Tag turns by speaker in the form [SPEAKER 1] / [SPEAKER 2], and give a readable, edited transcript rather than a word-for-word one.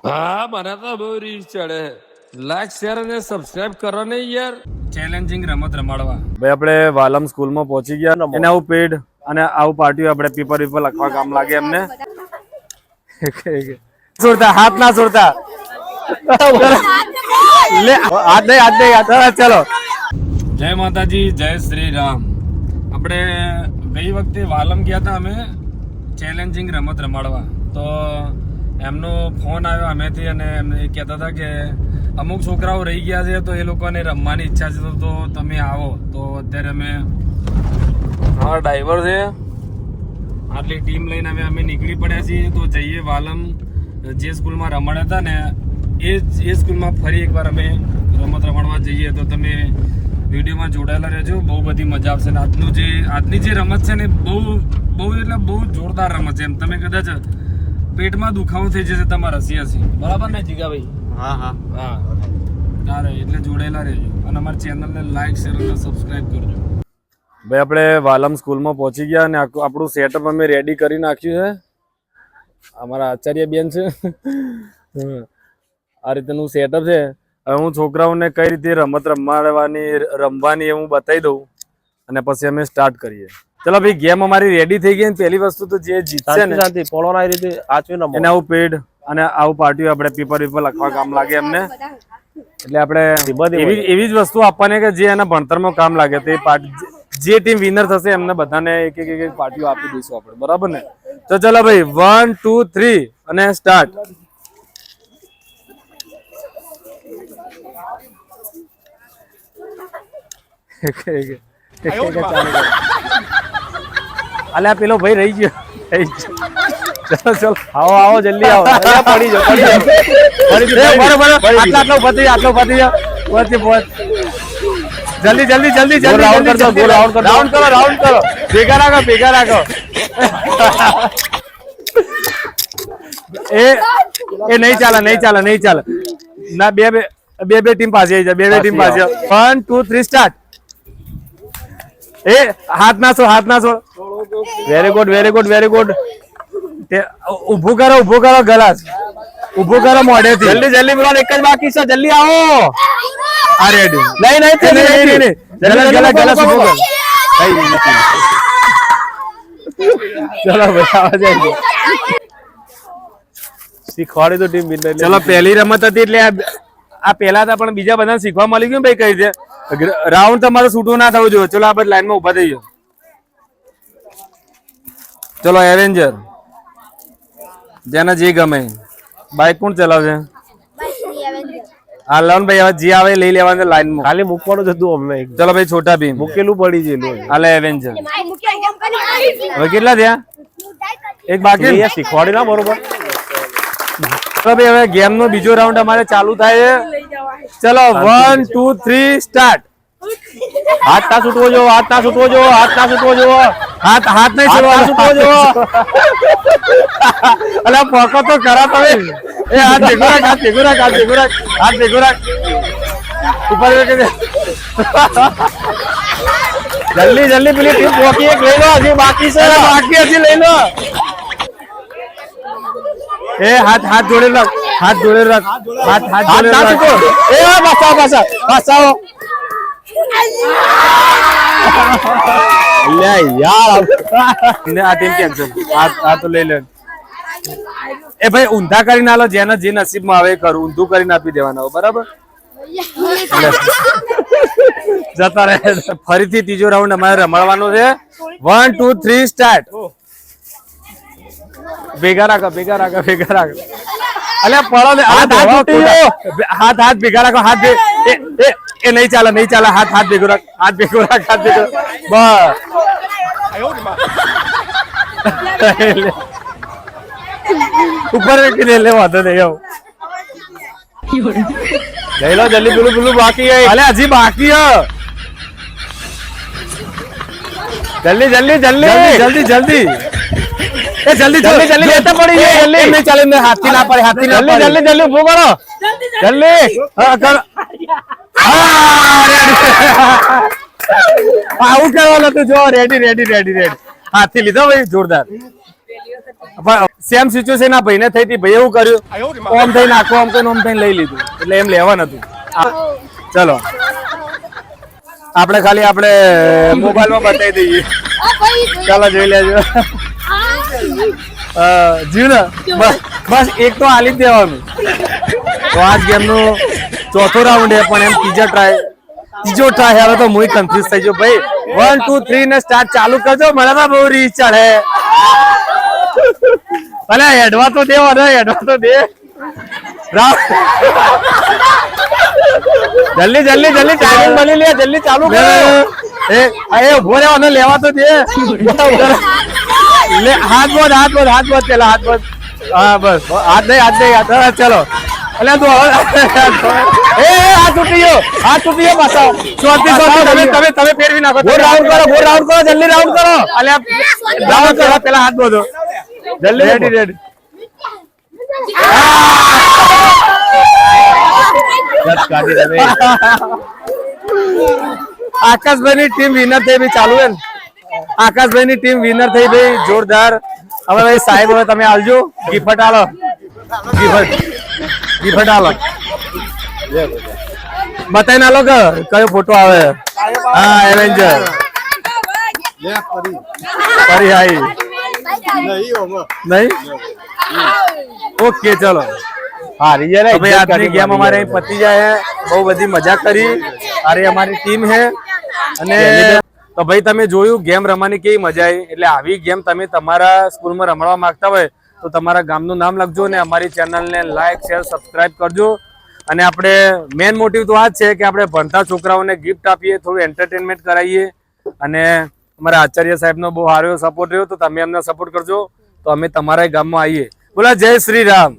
[SPEAKER 1] હા મને તો બહુ રીચ ચડે. લાઈક શેર અને સબસ્ક્રાઇબ કરો ને યાર. ચેલેન્જિંગ રમત રમાડવા
[SPEAKER 2] ભાઈ આપણે વાલમ સ્કૂલમાં પહોંચી ગયા. એને આવું પેડ અને આવું પાર્ટી આપણે પેપર લખવા કામ લાગે એમને. છોડતા હાથ ના છોડતા. લે હાથ નહીં ચલો.
[SPEAKER 1] જય માતાજી, જય શ્રી રામ. આપણે ગઈ વખતે વાલમ ગયા હતા અમે ચેલેન્જિંગ રમત રમાડવા. તો એમનો ફોન આવ્યો અમેથી અને એમને કહેતા હતા કે અમુક છોકરાઓ રહી ગયા છે તો એ લોકોને રમવાની ઈચ્છા છે તો તમે આવો. તો અત્યારે અમે અમારા ડ્રાઈવર છે આટલી ટીમ લઈને અમે નીકળી પડ્યા છીએ. તો જઈએ વાલમ જે સ્કૂલમાં રમાડ્યા હતા ને એ સ્કૂલમાં ફરી એકવાર અમે રમત રમાડવા જઈએ. તો તમે વિડીયોમાં જોડાયેલા રહેજો, બહુ બધી મજા આવશે. ને આજની જે રમત છે ને બહુ એટલે બહુ જોરદાર રમત છે. એમ તમે કદાચ પેટમાં દુખાવો થઈ જશે તમારા હસી બરાબર ને જીગાભાઈ?
[SPEAKER 2] હા
[SPEAKER 1] તારે એટલે જોડાયેલા રહેજો અને અમારી ચેનલને લાઈક શેર અને સબસ્ક્રાઇબ કરજો.
[SPEAKER 2] ભાઈ આપણે વાલમ સ્કૂલમાં પહોંચી ગયા અને આપણું સેટઅપ અમે રેડી કરી નાખ્યું છે. અમારા આચાર્ય બેન છે. આ રીતનું સેટઅપ છે. હવે હું છોકરાઓને કઈ રીતે રમત રમવાની હું બતાવી દઉં અને પછી અમે સ્ટાર્ટ કરીએ. ચલો ભાઈ, ગેમ અમારી રેડી થઈ ગઈ. પહેલી વસ્તુ તો જે જીતશે ને એને આવું પેડ અને આવું પાર્ટી આપણે પેપર લખવા કામ લાગે એમને. એટલે આપણે એવી જ વસ્તુ આપવાની કે જે એના ભણતરમાં કામ લાગે. તો જે ટીમ વિનર થશે એમને બધાને એક પાર્ટીઓ આપી દઈશું આપણે, બરાબર ને? તો ચલો ભાઈ, 1 2 3 અને સ્ટાર્ટ. અલ્યા પેલો ભાઈ રહી ગયો. ચલો આવો જલ્દી આવો. પડી જાઓ આટલો પતી જાઓ. જલ્દી રાઉન્ડ કરો. ભેગા રાખો. એ નહીં ચાલે ના. બે ટીમ પાસે આવી જાય. બે ટીમ પાસે 1 2 3 સ્ટાર્ટ. એ હાથ ના છોડ. Very good. ઉભું કરો ગલાસ. ઉભું કરો મોઢેથી. જલ્દી બોલો. એક જ બાકી છે. જલ્દી આવો. આ રેડી. નહીં. ગલાસ ઉભો કરો. ચલો ભાઈ, આવા જાય. શીખવાડી તો ટીમ વિનર. ચલો પહેલી રમત હતી એટલે આ પહેલા હતા, પણ બીજા બધા શીખવા મળી ગયું ભાઈ કઈ રીતે રાઉન્ડ તમારે છૂટું ના થવું જોઈએ. ચલો આ બધા લાઈનમાં ઉભા થઈ ગયો. ચલો એવેન્જર, જેને જે ગમે. બાઇક કોણ ચલાવશે? હા લાવન ભાઈ, હવે જે આવે લઈ લેવાનું લાઈનમાં. ખાલી મૂકવાનું જ હતું અમને. ચલો ભાઈ, છોટા ભીમ મૂકેલું પડી ગયેલું. હાલે એવેન્જર. હવે કેટલા થયા? એક બાકી. શીખવાડી ના બરોબર. હવે ગેમ નો બીજો રાઉન્ડ અમારે ચાલુ થાય છે. ચલો 1 2 3 સ્ટાર્ટ. હાથ ના છૂટવો જો. હાથ નહીં છૂટવો જો. અલા પોકો તો કરા તમે. એ હાથ ભેગો રાખ. ઉપર જલ્દી પેલી ટીમ પોકી એક લઈ લો. હજી બાકી છે. હજી લઈ લો. એ હાથ જોડે રાખ. એ બસાવો. લે યાર, આ ટીમ કેન્સલ. આ તો લઈ લે. એ ભાઈ ઊંધા કરીને આલો. જેને જે નસીબમાં આવે કરું. ઊંધું કરીને આપી દેવાના, બરાબર? જતા રહે. ફરીથી ત્રીજો રાઉન્ડ અમારે રમાડવાનો છે. 1 2 3 સ્ટાર્ટ. ભેગા રાખો. અલ્યા પડો ને. હાથ ભેગા રાખો. એ નહીં ચાલે. હાથ ભેગો રાખ. બસ. ઉપર લેવા તો નહીં. લઈ લો જલ્દી. પેલું બાકી. અલે હજી બાકી. જલ્દી. જલ્દી લેતા પડી જાય. જલ્દી નહીં ચાલે. હાથી ના પડે. જલ્દી ઉભો કરો. જલ્દી આવું કરવાનું હતું. જો રેડી. હાથી લીધો ભાઈ, જોરદાર. સેમ સિચ્યુએશન આ ભાઈને થઈ હતી. ભાઈ એવું કર્યું, ઓમ થઈને આખું આમ કરીને ઓમ થઈને લઈ લીધું, એટલે એમ લેવા નતું. ચલો આપણે ખાલી આપણે મોબાઈલમાં બતાવી દઈએ. ચાલો જોઈ લેજો. જીવ ને બસ એક તો આલી જ દેવાનું. તો આ ગેમનું ચોથો રાઉન્ડ છે, પણ એમ ત્રીજો ટ્રાય હવે તો હું કન્ફ્યુઝ થઈ ગયો. ભાઈ 1 2 3 ને સ્ટાર્ટ ચાલુ કરજો. મને તો બહુ રીચ ચડે. અલે હેડવા તો દે, હેડવા તો દે. જલ્દી જલ્દી જલ્દી ટાઈમિંગ મળી લે, જલ્દી ચાલુ કરો. એ ઉભો રહેવાનો, લેવા તો દે. લે હાથ બોધ પેલા હાથ બોધ. હા બસ હાથ દે. ચલો અલે તું એ હાથ તૂટી ગયો પાછો. તમે ફેરવી નાખો. બોલ રાઉન્ડ કરો જલ્દી રાઉન્ડ કરો. અલે રાઉન્ડ કરો, પેલા હાથ બોધો જલ્દી. રેડી આકાશભાઈ ની ટીમ વિનર થઈ ભાઈ. ચાલુ હે ને આકાશભાઈ ની ટીમ વિનર થઈ ભાઈ, જોરદાર. હવે ભાઈ સાહેબ હવે તમે આવજો, ગિફ્ટ આલો. ગિફ્ટ આલો, બતાવી ના લો કે કયો ફોટો આવે. હા એવેન્જર ફરી આઈ નહીં. ઓકે ચલો આજની ગેમ અમારે અહીં પતી જાય. બહુ બધી મજા કરી. અરે અમારી ટીમ છે. અને તો ભાઈ તમે જોયું ગેમ રમવાની કેવી મજા આવી. એટલે આવી ગેમ તમે તમારા સ્કૂલમાં રમવા માંગતા હોય તો તમારા ગામનું નામ લખજો અને અમારી ચેનલને લાઈક શેર સબસ્ક્રાઇબ કરજો. અને આપણે મેઇન મોટિવ તો આ જ છે કે આપણે ભણતા છોકરાઓને ગિફ્ટ આપીએ, થોડું એન્ટરટેનમેન્ટ કરાવીએ. અને અમારા આચાર્ય સાહેબનો બહુ સારો એવો સપોર્ટ રહ્યો, તો તમે અમને સપોર્ટ કરજો તો અમે તમારા ગામમાં આવીએ. બોલા જય શ્રી રામ.